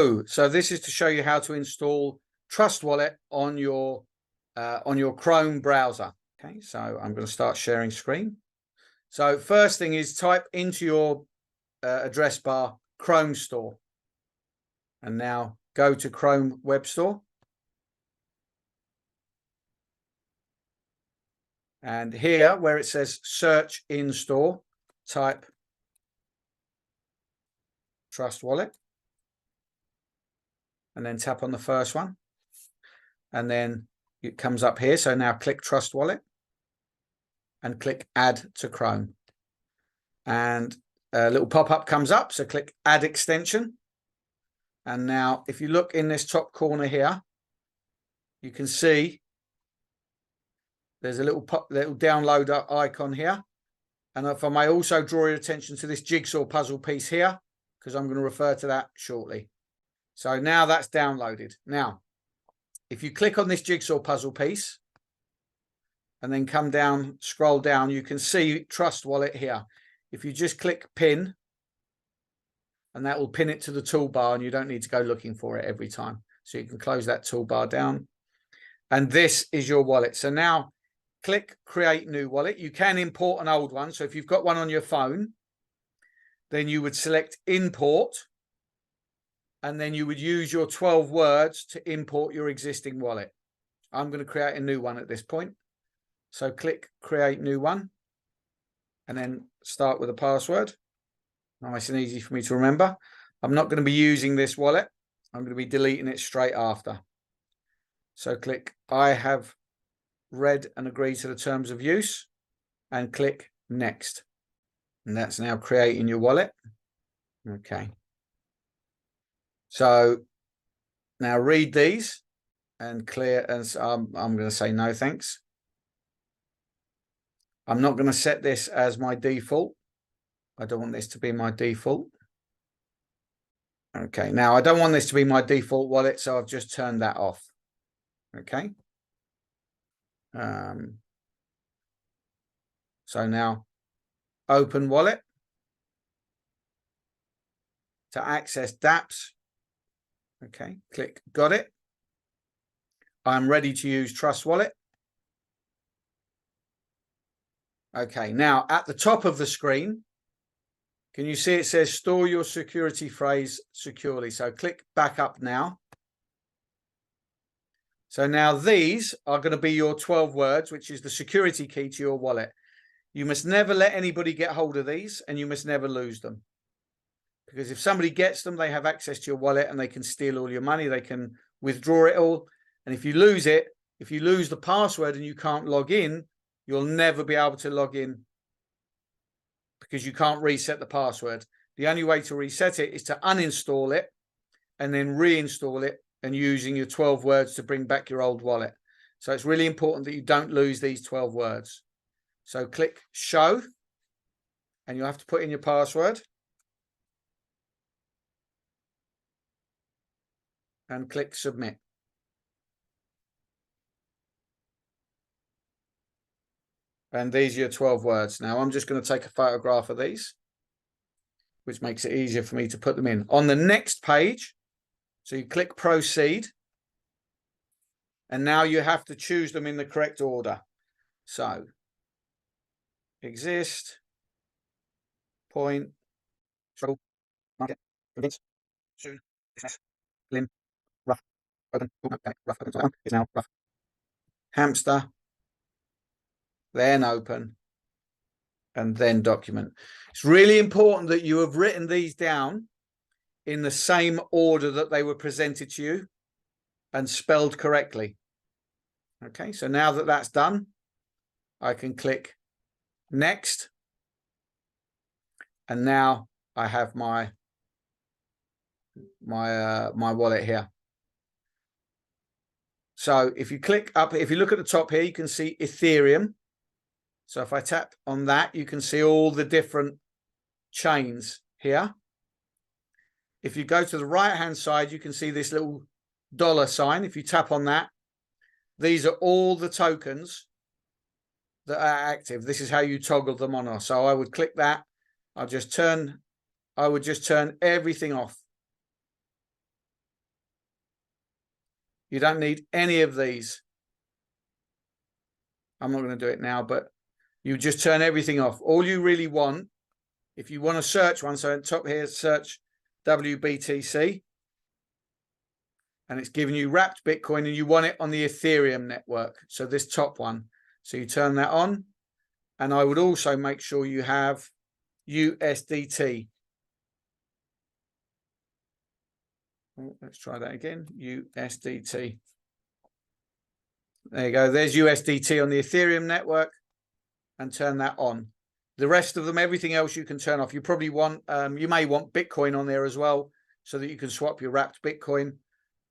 Hello. So this is to show you how to install Trust Wallet on your Chrome browser. Okay, so I'm going to start sharing screen. So first thing is type into your address bar Chrome Store, and now go to Chrome Web Store. And here where it says search in store, type Trust Wallet, and then tap on the first one, and then it comes up here. So now click Trust Wallet and click Add to Chrome, and a little pop-up comes up. So click Add Extension, and now if you look in this top corner here, you can see there's a little downloader icon here. And if I may also draw your attention to this jigsaw puzzle piece here, because I'm going to refer to that shortly. So now that's downloaded. Now, if you click on this jigsaw puzzle piece and then come down, scroll down, you can see Trust Wallet here. If you just click pin, and that will pin it to the toolbar, and you don't need to go looking for it every time. So you can close that toolbar down. And this is your wallet. So now click Create New Wallet. You can import an old one. So if you've got one on your phone, then you would select Import, and then you would use your 12 words to import your existing wallet. I'm going to create a new one at this point. So click Create New One, and then start with a password. Nice and easy for me to remember. I'm not going to be using this wallet. I'm going to be deleting it straight after. So click I have read and agree to the terms of use, and click Next. And that's now creating your wallet. Okay. So now read these and clear. And I'm going to say no thanks. I'm not going to set this as my default. I don't want this to be my default. Okay, now I don't want this to be my default wallet, so I've just turned that off. Okay. So now open wallet. To access dApps, okay, click got it. I'm ready to use Trust Wallet. Okay, now at the top of the screen, can you see it says store your security phrase securely? So click back up now. So now these are going to be your 12 words, which is the security key to your wallet. You must never let anybody get hold of these, and you must never lose them. Because if somebody gets them, they have access to your wallet and they can steal all your money. They can withdraw it all. And if you lose it, if you lose the password and you can't log in, you'll never be able to log in because you can't reset the password. The only way to reset it is to uninstall it and then reinstall it, and using your 12 words to bring back your old wallet. So it's really important that you don't lose these 12 words. So click Show, and you have to put in your password. And click Submit. And these are your 12 words. Now I'm just going to take a photograph of these, which makes it easier for me to put them in. On the next page, so you click Proceed, and now you have to choose them in the correct order. So exist, point, struggle, market, convince, soon, business, limb, rough, open, okay, rough, open, is now rough, hamster, then open, and then document. It's really important that you have written these down in the same order that they were presented to you and spelled correctly. Okay, so now that that's done, I can click Next, and now I have my wallet here. So if you click up, if you look at the top here, you can see Ethereum. So if I tap on that, you can see all the different chains here. If you go to the right hand side, you can see this little dollar sign. If you tap on that, these are all the tokens that are active. This is how you toggle them on or off. So I would click that. I would just turn everything off. You don't need any of these. I'm not going to do it now, but you just turn everything off. All you really want, if you want to search one, so at the top here, search WBTC, and it's giving you wrapped Bitcoin, and you want it on the Ethereum network. So this top one. So you turn that on, and I would also make sure you have USDT. Oh, let's try that again. USDT. There you go. There's USDT on the Ethereum network, and turn that on. The rest of them, everything else you can turn off. You probably want, you may want Bitcoin on there as well, so that you can swap your wrapped Bitcoin,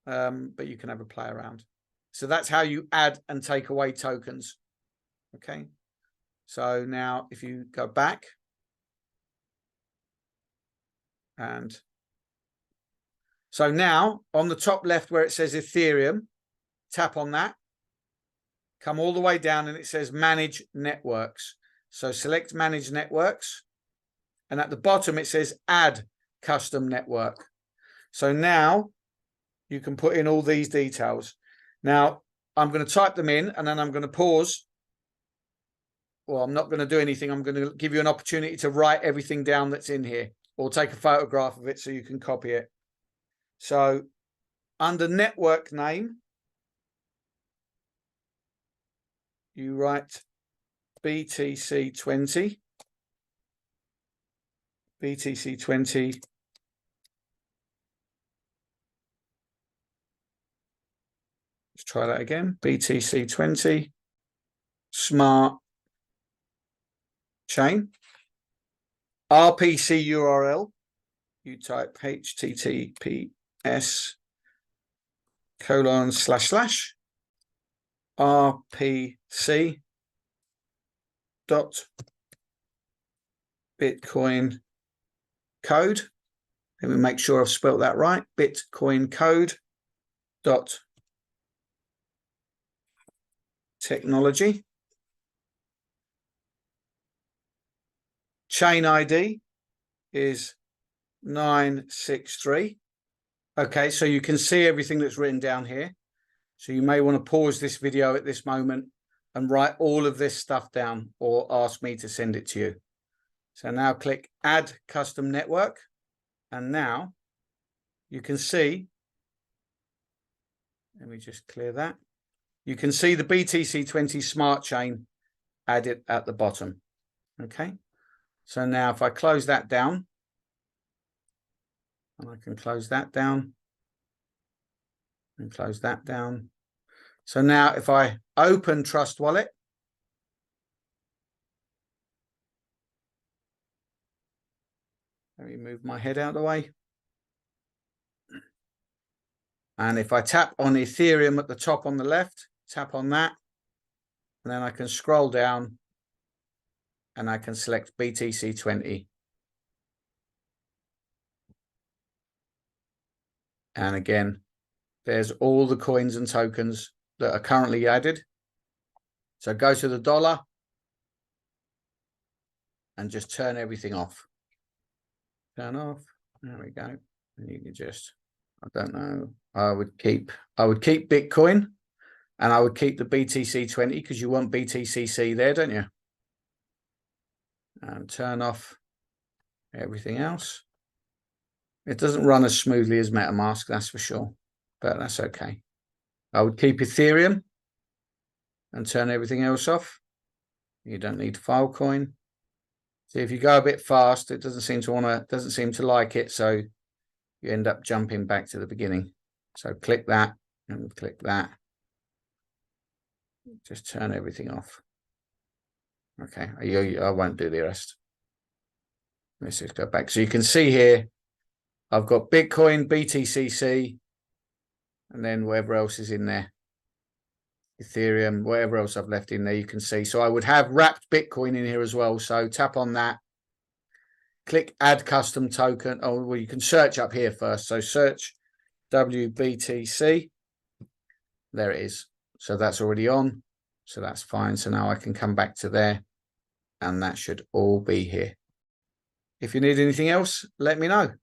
but you can have a play around. So that's how you add and take away tokens. Okay. So now if you go back, and so now on the top left where it says Ethereum, tap on that, come all the way down, and it says Manage Networks. So select Manage Networks, and at the bottom it says Add Custom Network. So now you can put in all these details. Now I'm going to type them in, and then I'm going to pause. Well, I'm not going to do anything. I'm going to give you an opportunity to write everything down that's in here, or take a photograph of it so you can copy it. So under network name, you write BTC20. BTC20. Let's try that again. BTC20 smart chain. RPC URL. You type https://rpc .bitcoin code. Let me make sure I've spelt that right. Bitcoin code .technology. Chain ID is 963. Okay, so you can see everything that's written down here. So you may want to pause this video at this moment and write all of this stuff down, or ask me to send it to you. So now click Add Custom Network, and now you can see, let me just clear that. You can see the BTC20 smart chain added at the bottom. Okay, so now if I close that down, and I can close that down and close that down. So now if I open Trust Wallet, let me move my head out of the way. And if I tap on Ethereum at the top on the left, tap on that, and then I can scroll down and I can select BTC20. And again, there's all the coins and tokens that are currently added. So go to the dollar and just turn everything off. Turn off. There we go. And you can just, I don't know, I would keep Bitcoin, and I would keep the BTC20 because you want BTCC there, don't you? And turn off everything else. It doesn't run as smoothly as MetaMask, that's for sure, but that's okay. I would keep Ethereum and turn everything else off. You don't need Filecoin. See, if you go a bit fast, it doesn't seem to like it, so you end up jumping back to the beginning. So click that and click that. Just turn everything off. Okay, I won't do the rest. Let's just go back. So you can see here, I've got Bitcoin, BTCC, and then whatever else is in there. Ethereum, whatever else I've left in there, you can see. So I would have wrapped Bitcoin in here as well. So tap on that, click Add Custom Token. Oh, well, you can search up here first. So search WBTC. There it is. So that's already on. So that's fine. So now I can come back to there, and that should all be here. If you need anything else, let me know.